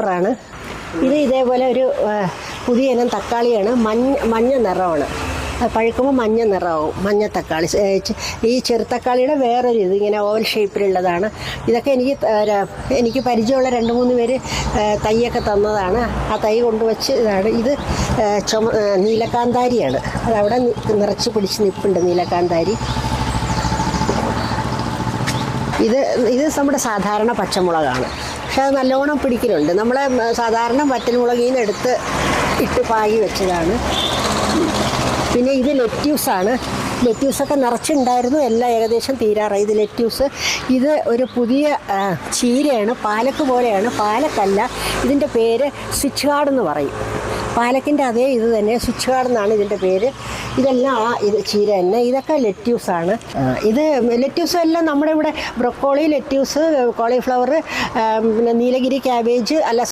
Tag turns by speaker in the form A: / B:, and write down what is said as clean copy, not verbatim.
A: ാണ് ഇത്. ഇതേപോലെ ഒരു പുതിയ ഇനം തക്കാളിയാണ്. മഞ്ഞ നിറമാണ്. പഴുക്കുമ്പോൾ മഞ്ഞ നിറമാവും. മഞ്ഞ തക്കാളി. ഈ ചെറുതക്കാളിയുടെ വേറൊരു ഇത് ഇങ്ങനെ ഓവൽ ഷേപ്പിലുള്ളതാണ്. ഇതൊക്കെ എനിക്ക് പരിചയമുള്ള 2-3 പേര് തൈയൊക്കെ തന്നതാണ്. ആ തൈ കൊണ്ടുവച്ച് ഇതാണ്. ഇത് നീലക്കാന്താരിയാണ്. അതവിടെ നിറച്ച് പിടിച്ച് നിൽപ്പുണ്ട് നീലക്കാന്താരി. ഇത് നമ്മുടെ സാധാരണ പച്ചമുളകാണ്. പക്ഷെ അത് നല്ലോണം പിടിക്കലുണ്ട്. നമ്മളെ സാധാരണ വറ്റൽമുളകിൽ നിന്ന് എടുത്ത് ഇട്ട് പാകി വെച്ചതാണ്. പിന്നെ ഇത് ലെറ്റ്യൂസാണ്. ലെറ്റ്യൂസൊക്കെ നിറച്ചുണ്ടായിരുന്നു. എല്ലാം ഏകദേശം തീരാറായി. ഇത് ലെറ്റ്യൂസ്. ഇത് ഒരു പുതിയ ചീരയാണ്. പാലക്ക് പോലെയാണ്. പാലക്കല്ല. ഇതിൻ്റെ പേര് സ്വിച്ച് ഗാർഡ് എന്ന് പറയും. പാലക്കിൻ്റെ അതേ ഇത് തന്നെ, സ്വിച്ച് ഗാർഡ് എന്നാണ് ഇതിൻ്റെ പേര്. ഇതെല്ലാം ഇത് ചീര തന്നെ. ഇതൊക്കെ ലെറ്റ്യൂസാണ്. ഇത് ലെറ്റ്യൂസ് എല്ലാം നമ്മുടെ ഇവിടെ ബ്രൊക്കോളി, ലെറ്റ്യൂസ്, കോളിഫ്ലവർ, പിന്നെ നീലഗിരി ക്യാബേജ്, അല്ല